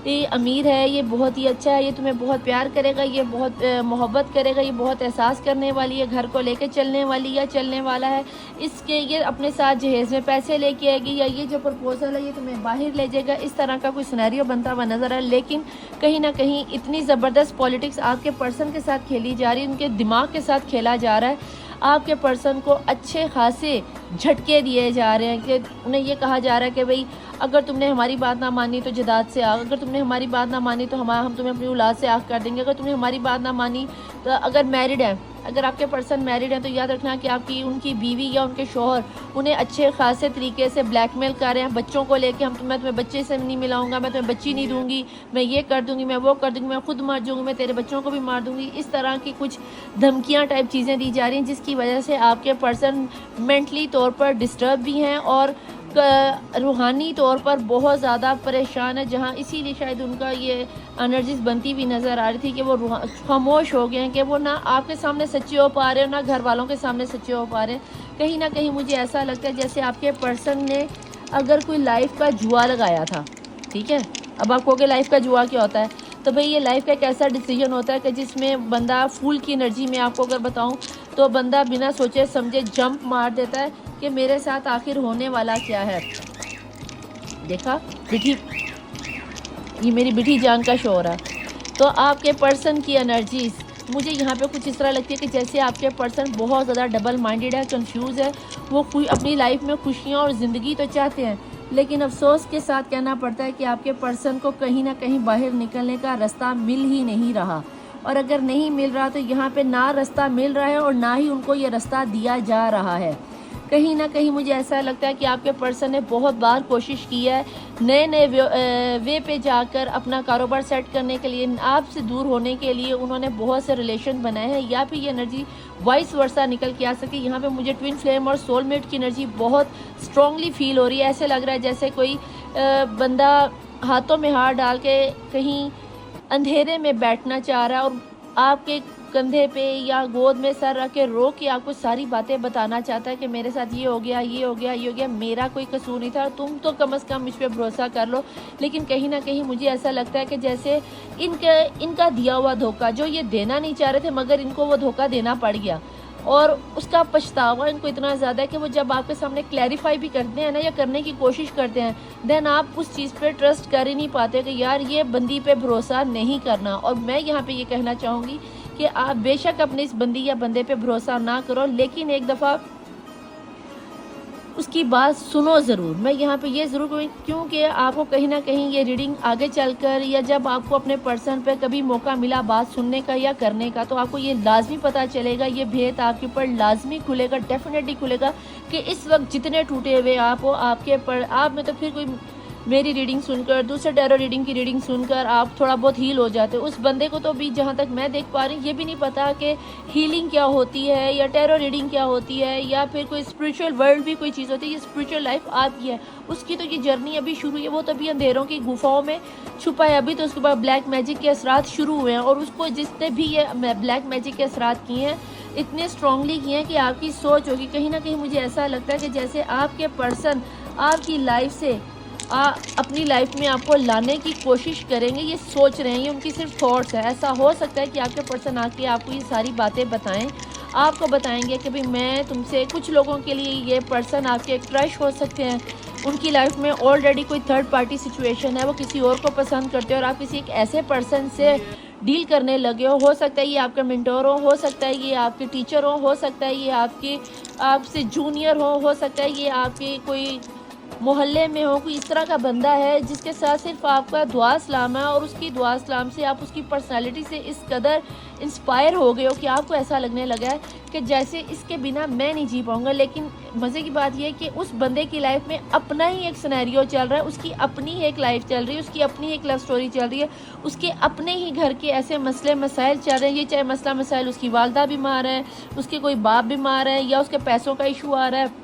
अमीर है, ये बहुत ही अच्छा है, ये तुम्हें बहुत प्यार करेगा, ये बहुत मोहब्बत करेगा, ये बहुत एहसास करने वाली है, घर को लेके चलने वाली या चलने वाला है, इसके ये अपने साथ जहेज़ में पैसे लेके आएगी या ये जो प्रपोजल है ये तुम्हें बाहर ले जाएगा। इस तरह का कोई सिनेरियो बनता हुआ नज़र आ रहा है। लेकिन कहीं ना कहीं इतनी ज़बरदस्त पॉलिटिक्स आपके पर्सन के साथ खेली जा रही है, उनके दिमाग के साथ खेला जा रहा है। आपके पर्सन को अच्छे खासे झटके दिए जा रहे हैं कि उन्हें ये कहा जा रहा है कि भाई अगर तुमने हमारी बात ना मानी तो जदाद से आग, अगर तुमने हमारी बात ना मानी तो हम तुम्हें अपनी औलाद से आग कर देंगे, अगर तुमने हमारी बात ना मानी तो अगर मैरिड है, अगर आपके पर्सन मैरिड हैं तो याद रखना कि आपकी उनकी बीवी या उनके शोहर उन्हें अच्छे खासे तरीके से ब्लैकमेल कर रहे हैं बच्चों को लेके। मैं तुम्हें बच्चे से नहीं मिलाऊंगा, मैं तुम्हें बच्ची नहीं दूंगी, मैं ये कर दूंगी, मैं वो कर दूंगी, मैं खुद मर जाऊंगी, मैं तेरे बच्चों को भी मार दूंगी। इस तरह की कुछ धमकियाँ टाइप चीज़ें दी जा रही हैं, जिसकी वजह से आपके पर्सन मेंटली तौर पर डिस्टर्ब भी हैं और रूहानी तौर पर बहुत ज़्यादा परेशान है। जहाँ इसीलिए शायद उनका ये एनर्जीज बनती हुई नज़र आ रही थी कि वो खामोश हो गए हैं, कि वो ना आपके सामने सच्चे हो पा रहे हो ना घर वालों के सामने सच्चे हो पा रहे हैं। कहीं ना कहीं मुझे ऐसा लगता है जैसे आपके पर्सन ने अगर कोई लाइफ का जुआ लगाया था, ठीक है। अब आप कहोगे लाइफ का जुआ क्या होता है, तो भाई ये लाइफ का एक ऐसा डिसीजन होता है कि जिसमें बंदा फूल की एनर्जी में आपको अगर बताऊं तो बंदा बिना सोचे समझे जंप मार देता है कि मेरे साथ आखिर होने वाला क्या है। देखा बिठी, ये मेरी बिठी जान का शोर है। तो आपके पर्सन की एनर्जीज मुझे यहाँ पे कुछ इस तरह लगती है कि जैसे आपके पर्सन बहुत ज़्यादा डबल माइंडेड है, कंफ्यूज है। वो अपनी लाइफ में खुशियाँ और ज़िंदगी तो चाहते हैं, लेकिन अफसोस के साथ कहना पड़ता है कि आपके पर्सन को कहीं ना कहीं बाहर निकलने का रास्ता मिल ही नहीं रहा। और अगर नहीं मिल रहा तो यहाँ पे ना रास्ता मिल रहा है और ना ही उनको ये रास्ता दिया जा रहा है। कहीं ना कहीं मुझे ऐसा लगता है कि आपके पर्सन ने बहुत बार कोशिश की है नए नए वे पे जाकर अपना कारोबार सेट करने के लिए, आपसे दूर होने के लिए उन्होंने बहुत से रिलेशन बनाए हैं, या फिर ये एनर्जी वाइस वर्सा निकल के आ सके। यहाँ पे मुझे ट्विन फ्लेम और सोलमेट की एनर्जी बहुत स्ट्रांगली फील हो रही है। ऐसे लग रहा है जैसे कोई बंदा हाथों में हाथ डाल के कहीं अंधेरे में बैठना चाह रहा है और आपके कंधे पे या गोद में सर रख के रो के आपको सारी बातें बताना चाहता है कि मेरे साथ ये हो गया, ये हो गया, ये हो गया, मेरा कोई कसूर नहीं था, तुम तो कम से कम इस पर भरोसा कर लो। लेकिन कहीं ना कहीं मुझे ऐसा लगता है कि जैसे इनका दिया हुआ धोखा जो ये देना नहीं चाह रहे थे, मगर इनको वो धोखा देना पड़ गया और उसका पछतावा इनको इतना ज़्यादा है कि वो जब आपके सामने क्लैरिफाई भी करते हैं ना या करने की कोशिश करते हैं, देन आप उस चीज़ पे ट्रस्ट कर ही नहीं पाते कि यार ये बंदी पे भरोसा नहीं करना। और मैं यहाँ पे ये कहना चाहूँगी कि आप बेशक अपने इस बंदी या बंदे पे भरोसा ना करो, लेकिन एक दफ़ा उसकी बात सुनो ज़रूर। मैं यहाँ पे ये ज़रूर कहूँ क्योंकि आपको कहीं ना कहीं ये रीडिंग आगे चलकर या जब आपको अपने पर्सन पे कभी मौका मिला बात सुनने का या करने का, तो आपको ये लाजमी पता चलेगा, ये भेद आपके ऊपर लाजमी खुलेगा, डेफिनेटली खुलेगा कि इस वक्त जितने टूटे हुए आप हो, आपके पर आप में तो फिर कोई मेरी रीडिंग सुनकर, दूसरे टैरो रीडिंग की रीडिंग सुनकर आप थोड़ा बहुत हील हो जाते हो। उस बंदे को तो भी जहाँ तक मैं देख पा रही हूँ ये भी नहीं पता कि हीलिंग क्या होती है या टैरो रीडिंग क्या होती है या फिर कोई स्पिरिचुअल वर्ल्ड भी कोई चीज़ होती है। ये स्पिरिचुअल लाइफ आपकी है, उसकी तो ये जर्नी अभी शुरू है। वो तो अभी अंधेरों की गुफाओं में छुपा है, अभी तो उसके बाद ब्लैक मैजिक के असरात शुरू हुए हैं और उसको जिसने भी ये ब्लैक मैजिक के असरात किए हैं इतने स्ट्रांगली किए हैं कि आपकी सोच होगी। कहीं ना कहीं मुझे ऐसा लगता है कि जैसे आपके पर्सन आपकी लाइफ से अपनी लाइफ में आपको लाने की कोशिश करेंगे, ये सोच रहे हैं, ये उनकी सिर्फ थॉट्स है। ऐसा हो सकता है कि आपके पर्सन आके आपको ये सारी बातें बताएं, आपको बताएंगे कि भाई मैं तुमसे, कुछ लोगों के लिए ये पर्सन आपके क्रश हो सकते हैं, उनकी लाइफ में ऑलरेडी कोई थर्ड पार्टी सिचुएशन है, वो किसी और को पसंद करते हो और आप किसी एक ऐसे पर्सन से डील करने लगे हो सकता है ये आपका मेंटोर हो सकता है ये आपके टीचर हो सकता है ये आपसे जूनियर हो सकता है ये आपके कोई मोहल्ले में हो, कोई इस तरह का बंदा है जिसके साथ सिर्फ आपका दुआ सलाम है और उसकी दुआ सलाम से आप उसकी पर्सनालिटी से इस कदर इंस्पायर हो गए हो कि आपको ऐसा लगने लगा है कि जैसे इसके बिना मैं नहीं जी पाऊँगा। लेकिन मज़े की बात यह है कि उस बंदे की लाइफ में अपना ही एक सिनेरियो चल रहा है, उसकी अपनी ही एक लाइफ चल रही है, उसकी अपनी एक लव स्टोरी चल रही है, उसके अपने ही घर के ऐसे मसले मसाइल चल रहे हैं। ये चाहे मसला मसाइल उसकी वालदा बीमार है, उसके कोई बाप बीमार है, या उसके पैसों का इशू आ रहा है,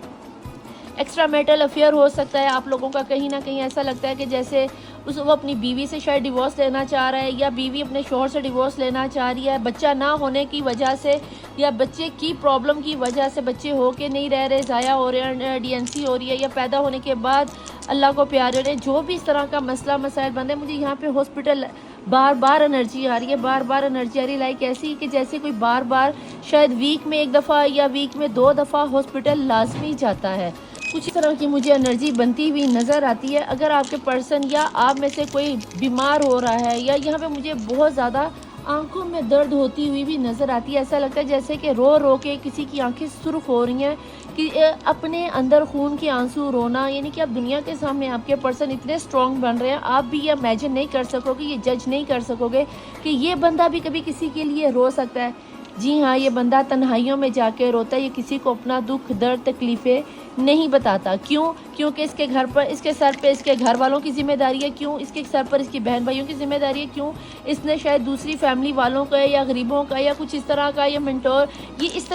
एक्स्ट्रा मैरिटल अफेयर हो सकता है। आप लोगों का कहीं ना कहीं ऐसा लगता है कि जैसे वो अपनी बीवी से शायद डिवोर्स लेना चाह रहा है, या बीवी अपने शोहर से डिवोर्स लेना चाह रही है, बच्चा ना होने की वजह से या बच्चे की प्रॉब्लम की वजह से बच्चे हो के नहीं रह रहे, ज़ाया हो रहे हैं, डीएनसी हो रही है, या पैदा होने के बाद अल्लाह को प्यार हो रहे हैं। जो भी इस तरह का मसला मसाइल बंद है, मुझे यहाँ पे हॉस्पिटल बार बार एनर्जी आ रही है, बार बार एनर्जी आ रही है, लाइक ऐसी कि जैसे कोई बार बार शायद वीक में 1 दफ़ा या वीक में 2 दफ़ा हॉस्पिटल लाजमी जाता है। कुछ इस तरह की मुझे एनर्जी बनती हुई नज़र आती है। अगर आपके पर्सन या आप में से कोई बीमार हो रहा है, या यहाँ पे मुझे बहुत ज़्यादा आंखों में दर्द होती हुई भी नज़र आती है। ऐसा लगता है जैसे कि रो रो के किसी की आंखें सुर्ख हो रही हैं, कि अपने अंदर खून के आंसू रोना, यानी कि आप दुनिया के सामने आपके पर्सन इतने स्ट्रॉन्ग बन रहे हैं, आप भी ये इमेजिन नहीं कर सकोगे, ये जज नहीं कर सकोगे कि ये बंदा भी कभी किसी के लिए रो सकता है। जी हाँ, ये बंदा तन्हाइयों में जाके रोता है, ये किसी को अपना दुख दर्द तकलीफ़ें नहीं बताता। क्यों? क्योंकि इसके घर पर, इसके सर पे इसके घर वालों की जिम्मेदारी है। क्यों? इसके सर पर इसकी बहन भाइयों की जिम्मेदारी है। क्यों? इसने शायद दूसरी फैमिली वालों का या गरीबों का या कुछ इस तरह का, या मेंटोर, ये इस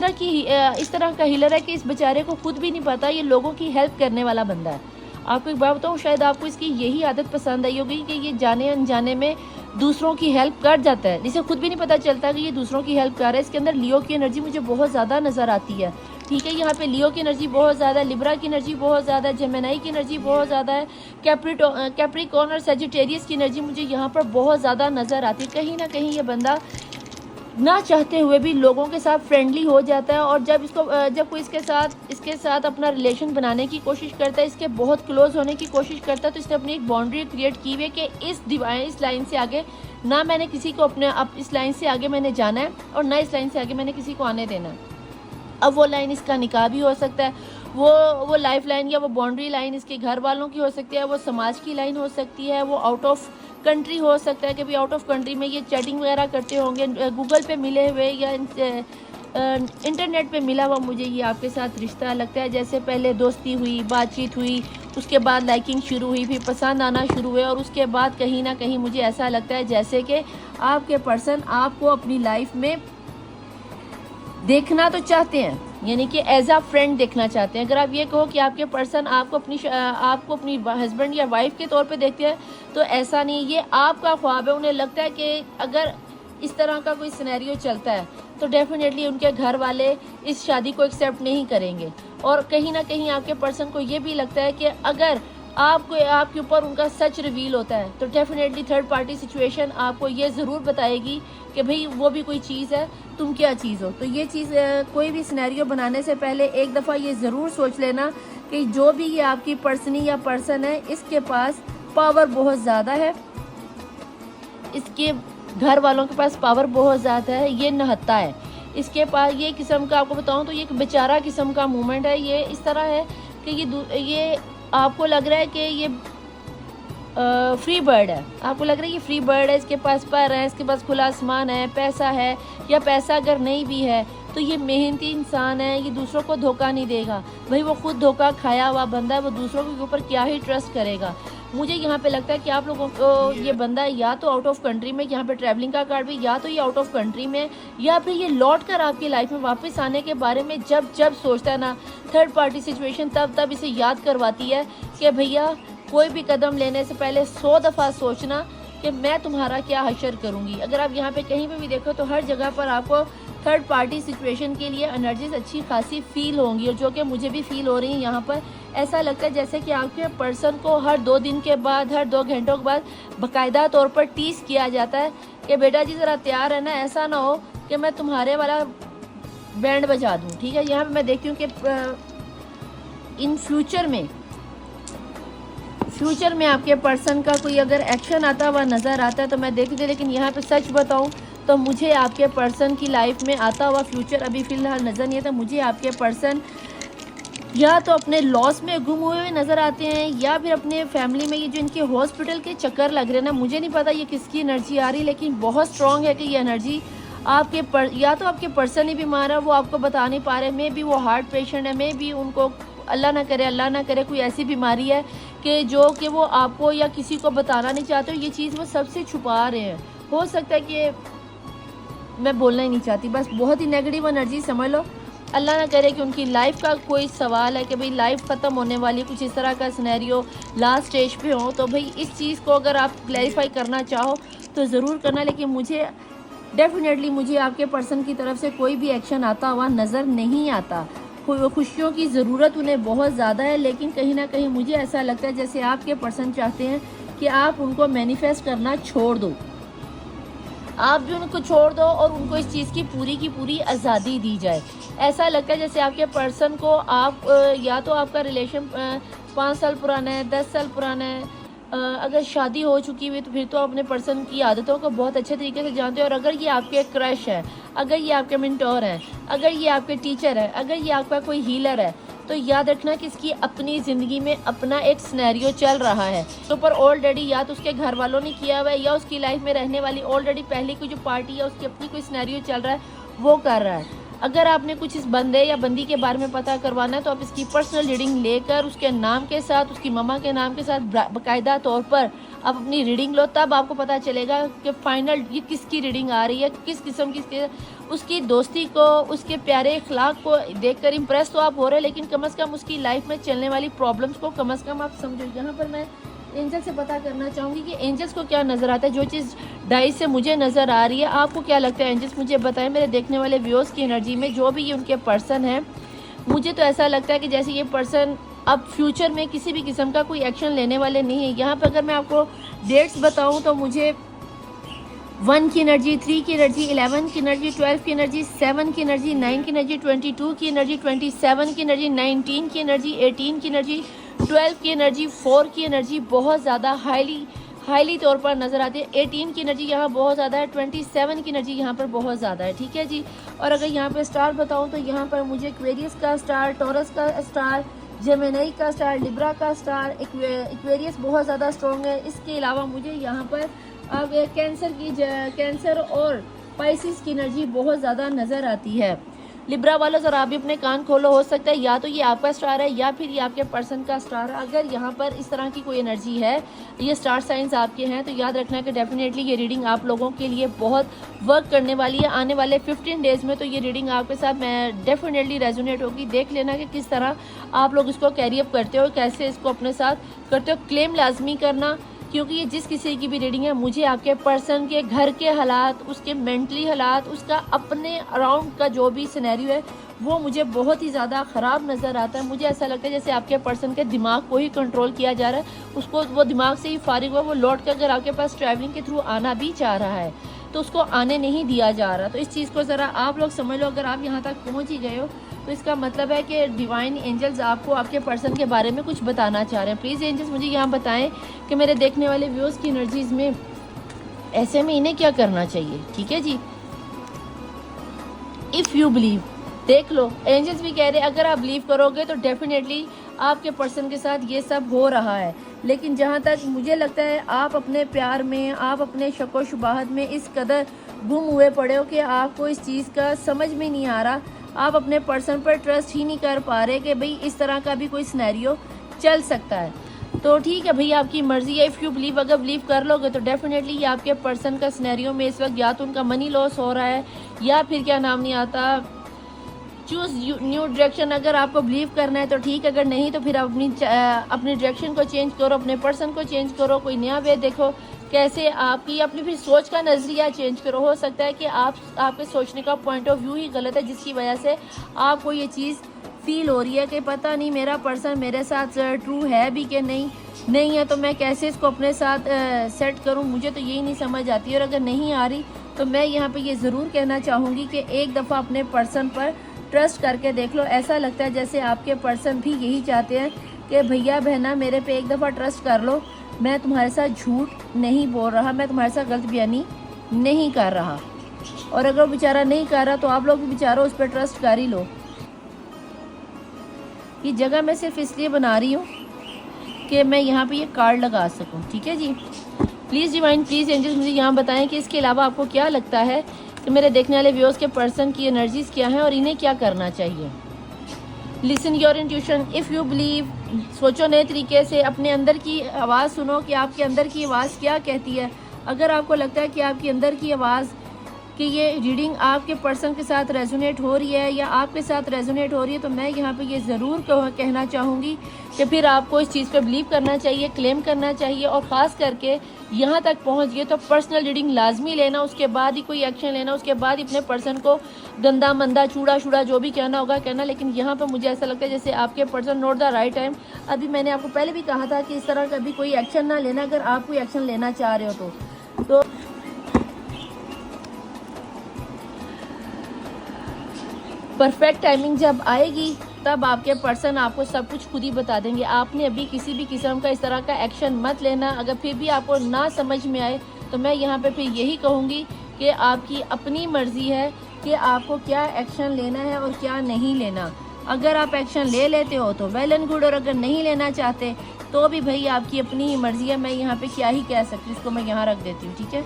तरह का हीलर है कि इस बेचारे को खुद भी नहीं पता ये लोगों की हेल्प करने वाला बंदा है। आपको एक बात बताऊँ, शायद आपको इसकी यही आदत पसंद आई होगी कि ये जाने अनजाने में दूसरों की हेल्प कर जाता है, जिसे खुद भी नहीं पता चलता कि ये दूसरों की हेल्प कर रहा है। इसके अंदर लियो की एनर्जी मुझे बहुत ज़्यादा नज़र आती है। ठीक है, यहाँ पे लियो की एनर्जी बहुत ज़्यादा है, लिब्रा की एनर्जी बहुत ज़्यादा है, जेमिनी की एनर्जी बहुत ज़्यादा है, कैप्रिकॉर्न और सेजिटेरियस की एनर्जी मुझे यहाँ पर बहुत ज़्यादा नज़र आती है। कहीं ना कहीं ये बंदा ना चाहते हुए भी लोगों के साथ फ्रेंडली हो जाता है, और जब कोई इसके साथ अपना रिलेशन बनाने की कोशिश करता है, इसके बहुत क्लोज होने की कोशिश करता है, तो इसने अपनी एक बाउंड्री क्रिएट की हुई है कि इस लाइन से आगे ना मैंने किसी को इस लाइन से आगे मैंने जाना है, और ना इस लाइन से आगे मैंने किसी को आने देना है। अब वो लाइन इसका निकाह भी हो सकता है, वो लाइफ लाइन या वो बाउंड्री लाइन इसके घर वालों की हो सकती है, वो समाज की लाइन हो सकती है, वो आउट ऑफ कंट्री हो सकता है कि भाई आउट ऑफ कंट्री में ये चैटिंग वगैरह करते होंगे, गूगल पे मिले हुए या इंटरनेट पे मिला हुआ मुझे ये आपके साथ रिश्ता लगता है। जैसे पहले दोस्ती हुई, बातचीत हुई, उसके बाद लाइकिंग शुरू हुई, फिर पसंद आना शुरू हुए, और उसके बाद कहीं ना कहीं मुझे ऐसा लगता है जैसे कि आपके पर्सन आपको अपनी लाइफ में देखना तो चाहते हैं, यानी कि एज आ फ्रेंड देखना चाहते हैं। अगर आप ये कहो कि आपके पर्सन आपको अपनी हस्बैंड या वाइफ के तौर पे देखते हैं, तो ऐसा नहीं, ये आपका ख्वाब है। उन्हें लगता है कि अगर इस तरह का कोई सिनेरियो चलता है तो डेफिनेटली उनके घर वाले इस शादी को एक्सेप्ट नहीं करेंगे, और कहीं ना कहीं आपके पर्सन को ये भी लगता है कि अगर आपके ऊपर उनका सच रिवील होता है तो डेफिनेटली थर्ड पार्टी सिचुएशन आपको ये ज़रूर बताएगी कि भाई वो भी कोई चीज़ है, तुम क्या चीज़ हो। तो ये चीज़ कोई भी सिनेरियो बनाने से पहले एक दफ़ा ये ज़रूर सोच लेना कि जो भी ये आपकी पर्सनी या पर्सन है, इसके पास पावर बहुत ज़्यादा है, इसके घर वालों के पास पावर बहुत ज़्यादा है, ये नहत्ता है, इसके पास ये किस्म का, आपको बताऊं तो ये एक बेचारा किस्म का मूवमेंट है। ये इस तरह है कि ये आपको लग रहा है कि ये फ्री बर्ड है, आपको लग रहा है ये फ्री बर्ड है, इसके पास पर है, इसके पास खुला आसमान है, पैसा है, या पैसा अगर नहीं भी है तो ये मेहनती इंसान है, ये दूसरों को धोखा नहीं देगा। भाई वो खुद धोखा खाया हुआ बंदा है, वो दूसरों के ऊपर क्या ही ट्रस्ट करेगा। मुझे यहाँ पे लगता है कि आप लोगों को ये बंदा या तो आउट ऑफ कंट्री में, यहाँ पे ट्रैवलिंग का कार्ड भी, या तो ये आउट ऑफ कंट्री में, या फिर ये लौट कर आपकी लाइफ में वापस आने के बारे में जब सोचता है ना, थर्ड पार्टी सिचुएशन तब इसे याद करवाती है कि भैया कोई भी कदम लेने से पहले 100 दफ़ा सोचना कि मैं तुम्हारा क्या हशर करूँगी। अगर आप यहाँ पे कहीं पे भी देखो तो हर जगह पर आपको थर्ड पार्टी सिचुएशन के लिए एनर्जीज अच्छी खासी फील होंगी, और जो कि मुझे भी फील हो रही है। यहाँ पर ऐसा लगता है जैसे कि आपके पर्सन को हर 2 दिन के बाद, हर 2 घंटों के बाद बाकायदा तौर पर टीस किया जाता है कि बेटा जी ज़रा तैयार है ना, ऐसा ना हो कि मैं तुम्हारे वाला बैंड बजा दूँ। ठीक है, यहाँ पर मैं देखती हूँ कि इन फ्यूचर में आपके पर्सन का कोई अगर एक्शन आता हुआ नज़र आता है तो मैं देखती थी, लेकिन यहाँ पे सच बताऊँ तो मुझे आपके पर्सन की लाइफ में आता हुआ फ्यूचर अभी फ़िलहाल नज़र नहीं आता। मुझे आपके पर्सन या तो अपने लॉस में गुम हुए नज़र आते हैं, या फिर अपने फैमिली में ये जो इनके हॉस्पिटल के चक्कर लग रहे हैं ना, मुझे नहीं पता ये किसकी एनर्जी आ रही, लेकिन बहुत स्ट्रॉन्ग है कि ये एनर्जी या तो आपके पर्सन ही बीमार है, वो आपको बता नहीं पा रहे, मे भी वो हार्ट पेशेंट है, मे भी उनको अल्लाह ना करे कोई ऐसी बीमारी है कि जो कि वो आपको या किसी को बताना नहीं चाहते, ये चीज़ वो सबसे छुपा रहे हैं। हो सकता है कि मैं बोलना ही नहीं चाहती, बस बहुत ही नेगेटिव एनर्जी समझ लो। अल्लाह ना करे कि उनकी लाइफ का कोई सवाल है कि भाई लाइफ ख़त्म होने वाली, कुछ इस तरह का सिनेरियो लास्ट स्टेज पे हो, तो भाई इस चीज़ को अगर आप क्लैरिफाई करना चाहो तो ज़रूर करना। लेकिन मुझे डेफिनेटली मुझे आपके पर्सन की तरफ से कोई भी एक्शन आता हुआ नज़र नहीं आता। खुशियों की ज़रूरत उन्हें बहुत ज़्यादा है, लेकिन कहीं ना कहीं मुझे ऐसा लगता है जैसे आपके पर्सन चाहते हैं कि आप उनको मैनिफेस्ट करना छोड़ दो, आप भी उनको छोड़ दो और उनको इस चीज़ की पूरी आज़ादी दी जाए। ऐसा लगता है जैसे आपके पर्सन को आप या तो आपका रिलेशन 5 साल पुराना है, 10 साल पुराना है, अगर शादी हो चुकी हुई तो फिर तो अपने पर्सन की आदतों को बहुत अच्छे तरीके से जानते हो। और अगर ये आपके क्रश है, अगर ये आपके मेंटोर हैं, अगर ये आपके टीचर है, अगर ये आपका कोई हीलर है, तो याद रखना कि इसकी अपनी ज़िंदगी में अपना एक सिनेरियो चल रहा है, तो पर ऑलरेडी या तो उसके घर वालों ने किया हुआ है या उसकी लाइफ में रहने वाली ऑलरेडी पहले की जो पार्टी है उसकी अपनी कोई सिनेरियो चल रहा है, वो कर रहा है। अगर आपने कुछ इस बंदे या बंदी के बारे में पता करवाना है तो आप इसकी पर्सनल रीडिंग लेकर उसके नाम के साथ, उसकी मम्मा के नाम के साथ बाकायदा तौर पर आप अपनी रीडिंग लो, तब आपको पता चलेगा कि फाइनल ये किसकी रीडिंग आ रही है, किस किस्म की। उसकी दोस्ती को, उसके प्यारे अखलाक को देखकर इम्प्रेस तो आप हो रहे हैं, लेकिन कम से कम उसकी लाइफ में चलने वाली प्रॉब्लम्स को कम से कम आप समझो। यहाँ पर मैं एंजल से पता करना चाहूँगी कि एंजल्स को क्या नज़र आता है। जो चीज़ डाइस से मुझे नज़र आ रही है, आपको क्या लगता है एंजल्स मुझे बताएं। मेरे देखने वाले व्यूअर्स की एनर्जी में जो भी ये उनके पर्सन है, मुझे तो ऐसा लगता है कि जैसे ये पर्सन अब फ्यूचर में किसी भी किस्म का कोई एक्शन लेने वाले नहीं है। यहाँ पर अगर मैं आपको डेट्स बताऊँ तो मुझे 1 की एनर्जी, 3 की एनर्जी, 11 की एनर्जी, 12 की एनर्जी, 7 की एनर्जी, 9 की एनर्जी, 22 की एनर्जी, 27 की एनर्जी, 19 की एनर्जी, 18 की एनर्जी, 12 की एनर्जी, 4 की एनर्जी बहुत ज़्यादा हाईली तौर पर नज़र आती है। 18 की एनर्जी यहाँ बहुत ज़्यादा है, 27 की एनर्जी यहाँ पर बहुत ज़्यादा है। ठीक है जी। और अगर यहाँ पर स्टार बताऊँ तो यहाँ पर मुझे एक्वेरियस का स्टार, टॉरस का स्टार, जेमिनी का स्टार, लिब्रा का स्टार, एक्वेरियस बहुत ज़्यादा स्ट्रॉन्ग है। इसके अलावा मुझे यहाँ पर अब कैंसर और पाइसिस की एनर्जी बहुत ज़्यादा नज़र आती है। लिब्रा वालों ज़रा आप भी अपने कान खोलो, हो सकता है या तो ये आपका स्टार है या फिर ये आपके पर्सन का स्टार है। अगर यहाँ पर इस तरह की कोई एनर्जी है, ये स्टार साइंस आपके हैं, तो याद रखना कि डेफिनेटली ये रीडिंग आप लोगों के लिए बहुत वर्क करने वाली है। आने वाले 15 डेज़ में तो ये रीडिंग आपके साथ मैं डेफिनेटली रेजोनेट होगी। देख लेना कि किस तरह आप लोग इसको कैरी अप करते हो, कैसे इसको अपने साथ करते हो। क्लेम लाजमी करना, क्योंकि ये जिस किसी की भी रीडिंग है, मुझे आपके पर्सन के घर के हालात, उसके मेंटली हालात, उसका अपने अराउंड का जो भी सिनेरियो है वो मुझे बहुत ही ज़्यादा ख़राब नज़र आता है। मुझे ऐसा लगता है जैसे आपके पर्सन के दिमाग को ही कंट्रोल किया जा रहा है, उसको वो दिमाग से ही फारिग हुआ, वो लौट कर अगर आपके पास ट्रैवलिंग के थ्रू आना भी चाह रहा है तो उसको आने नहीं दिया जा रहा। तो इस चीज़ को ज़रा आप लोग समझ लो। अगर आप यहाँ तक पहुँच ही गए हो तो इसका मतलब है कि डिवाइन एंजल्स आपको आपके पर्सन के बारे में कुछ बताना चाह रहे हैं। प्लीज़ एंजल्स मुझे यहाँ बताएं कि मेरे देखने वाले व्यूअर्स की एनर्जीज़ में ऐसे में इन्हें क्या करना चाहिए। ठीक है जी। इफ़ यू बिलीव, देख लो एंजल्स भी कह रहे हैं अगर आप बिलीव करोगे तो डेफिनेटली आपके पर्सन के साथ ये सब हो रहा है। लेकिन जहाँ तक मुझे लगता है आप अपने प्यार में, आप अपने शक व शुबाहत में इस कदर गुम हुए पड़े हो कि आपको इस चीज़ का समझ में नहीं आ रहा, आप अपने पर्सन पर ट्रस्ट ही नहीं कर पा रहे कि भाई इस तरह का भी कोई सिनेरियो चल सकता है। तो ठीक है भाई, आपकी मर्ज़ी है। इफ़ यू बिलीव, अगर बिलीव कर लोगे तो डेफिनेटली ये आपके पर्सन का सिनेरियो में इस वक्त या तो उनका मनी लॉस हो रहा है या फिर क्या नाम नहीं आता, चूज़ न्यू डायरेक्शन। अगर आपको बिलीव करना है तो ठीक, अगर नहीं तो फिर अपनी डायरेक्शन को चेंज करो, अपने पर्सन को चेंज करो, कोई नया वे देखो कैसे आपकी अपनी फिर सोच का नज़रिया चेंज करो। हो सकता है कि आपके सोचने का पॉइंट ऑफ व्यू ही गलत है, जिसकी वजह से आपको ये चीज़ फील हो रही है कि पता नहीं मेरा पर्सन मेरे साथ ट्रू है भी कि नहीं है, तो मैं कैसे इसको अपने साथ सेट करूं, मुझे तो यही नहीं समझ आती। और अगर नहीं आ रही तो मैं यहाँ पे ये ज़रूर कहना चाहूँगी कि एक दफ़ा अपने पर्सन पर ट्रस्ट करके देख लो। ऐसा लगता है जैसे आपके पर्सन भी यही चाहते हैं कि भैया बहना मेरे पे एक दफ़ा ट्रस्ट कर लो, मैं तुम्हारे साथ झूठ नहीं बोल रहा, मैं तुम्हारे साथ गलत बयानी नहीं कर रहा। और अगर बेचारा नहीं कर रहा तो आप लोग भी बेचारा उस पर ट्रस्ट कर ही लो। ये जगह मैं सिर्फ इसलिए बना रही हूँ कि मैं यहाँ पे ये कार्ड लगा सकूँ। ठीक है जी। प्लीज़ डिवाइन, प्लीज़ एंजल्स मुझे यहाँ बताएं कि इसके अलावा आपको क्या लगता है कि मेरे देखने वाले व्यूअर्स के पर्सन की एनर्जीज क्या हैं और इन्हें क्या करना चाहिए। Listen your intuition if you believe, सोचो नए तरीके से, अपने अंदर की आवाज़ सुनो कि आपके अंदर की आवाज़ क्या कहती है। अगर आपको लगता है कि आपकी अंदर की आवाज़ कि ये रीडिंग आपके पर्सन के साथ रेजोनेट हो रही है या आपके साथ रेजोनेट हो रही है, तो मैं यहाँ पे ये ज़रूर कहना चाहूँगी कि फिर आपको इस चीज़ पे बिलीव करना चाहिए, क्लेम करना चाहिए, और ख़ास करके यहाँ तक पहुँच गए तो पर्सनल रीडिंग लाजमी लेना, उसके बाद ही कोई एक्शन लेना, उसके बाद ही अपने पर्सन को गंदा मंदा चूड़ा शूड़ा जो भी कहना होगा कहना। लेकिन यहाँ पर मुझे ऐसा लगता है जैसे आपके person note the right time. अभी मैंने आपको पहले भी कहा था कि इस तरह का भी कोई एक्शन ना लेना अगर आप कोई एक्शन लेना चाह रहे हो तो परफेक्ट टाइमिंग जब आएगी तब आपके पर्सन आपको सब कुछ खुद ही बता देंगे। आपने अभी किसी भी किस्म का इस तरह का एक्शन मत लेना। अगर फिर भी आपको ना समझ में आए तो मैं यहाँ पे फिर यही कहूँगी कि आपकी अपनी मर्ज़ी है कि आपको क्या एक्शन लेना है और क्या नहीं लेना। अगर आप एक्शन ले लेते हो तो वेल एंड गुड, और अगर नहीं लेना चाहते तो भी भाई आपकी अपनी ही मर्ज़ी है। मैं यहाँ पर क्या ही कह सकती हूँ, इसको मैं यहाँ रख देती हूँ, ठीक है,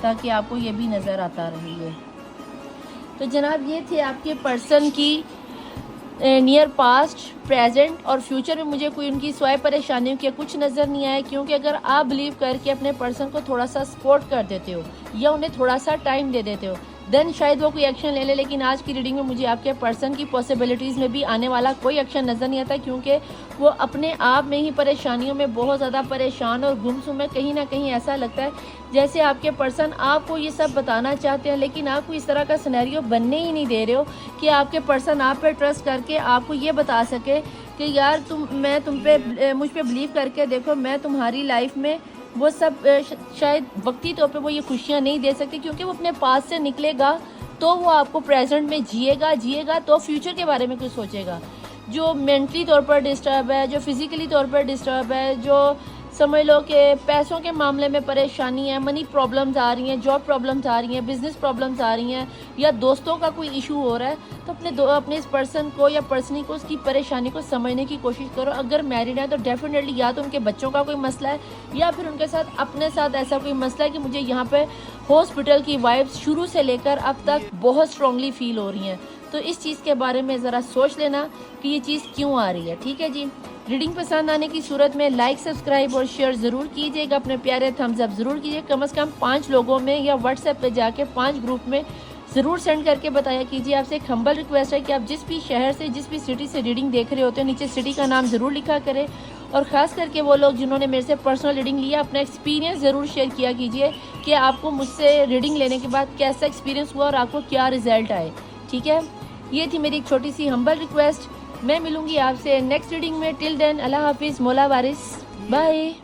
ताकि आपको ये भी नज़र आता रही है। तो जनाब ये थे आपके पर्सन की नियर पास्ट, प्रेजेंट और फ्यूचर में मुझे कोई उनकी स्वाय परेशानियों के कुछ नज़र नहीं आए। क्योंकि अगर आप बिलीव करके अपने पर्सन को थोड़ा सा सपोर्ट कर देते हो या उन्हें थोड़ा सा टाइम दे देते हो देन शायद वो कोई एक्शन ले ले। लेकिन आज की रीडिंग में मुझे आपके पर्सन की पॉसिबिलिटीज़ में भी आने वाला कोई एक्शन नज़र नहीं आता, क्योंकि वो अपने आप में ही परेशानियों में बहुत ज़्यादा परेशान और गुमसुम है। कहीं ना कहीं ऐसा लगता है जैसे आपके पर्सन आपको ये सब बताना चाहते हैं, लेकिन आपको इस तरह का सिनेरियो बनने ही नहीं दे रहे हो कि आपके पर्सन आप पे ट्रस्ट करके आपको ये बता सके कि यार मुझ पे बिलीव करके देखो, मैं तुम्हारी लाइफ में वो सब शायद वक्ती तौर पे वो ये खुशियाँ नहीं दे सकती, क्योंकि वो अपने पास से निकलेगा तो वो आपको प्रेजेंट में जिएगा तो फ्यूचर के बारे में कुछ सोचेगा। जो मेंटली तौर पर डिस्टर्ब है, जो फिज़िकली तौर पर डिस्टर्ब है, जो समझ लो कि पैसों के मामले में परेशानी है, मनी प्रॉब्लम्स आ रही हैं, जॉब प्रॉब्लम्स आ रही हैं, बिजनेस प्रॉब्लम्स आ रही हैं, या दोस्तों का कोई इशू हो रहा है, तो अपने इस पर्सन को या पर्सनी को उसकी परेशानी को समझने की कोशिश करो। अगर मैरिड है तो डेफिनेटली या तो उनके बच्चों का कोई मसला है या फिर उनके साथ अपने साथ ऐसा कोई मसला है कि मुझे यहाँ पे हॉस्पिटल की वाइब्स शुरू से लेकर अब तक बहुत स्ट्रांगली फील हो रही हैं। तो इस चीज़ के बारे में ज़रा सोच लेना कि ये चीज़ क्यों आ रही है, ठीक है जी। रीडिंग पसंद आने की सूरत में लाइक, सब्सक्राइब और शेयर ज़रूर कीजिएगा, अपने प्यारे थम्स अप ज़रूर कीजिए। कम से कम 5 लोगों में या व्हाट्सएप पे जाके 5 ग्रुप में ज़रूर सेंड करके बताया कीजिए। आपसे एक हम्बल रिक्वेस्ट है कि आप जिस भी शहर से, जिस भी सिटी से रीडिंग देख रहे होते हैं, नीचे सिटी का नाम ज़रूर लिखा करें। और ख़ास करके वो लोग जिन्होंने मेरे से पर्सनल रीडिंग लिया, अपना एक्सपीरियंस ज़रूर शेयर किया कीजिए कि आपको मुझसे रीडिंग लेने के बाद कैसा एक्सपीरियंस हुआ और आपको क्या रिज़ल्ट आए, ठीक है। ये थी मेरी एक छोटी सी हम्बल रिक्वेस्ट। मैं मिलूंगी आपसे नेक्स्ट रीडिंग में। टिल देन अल्लाह हाफिज़, मौला वारिस, बाय।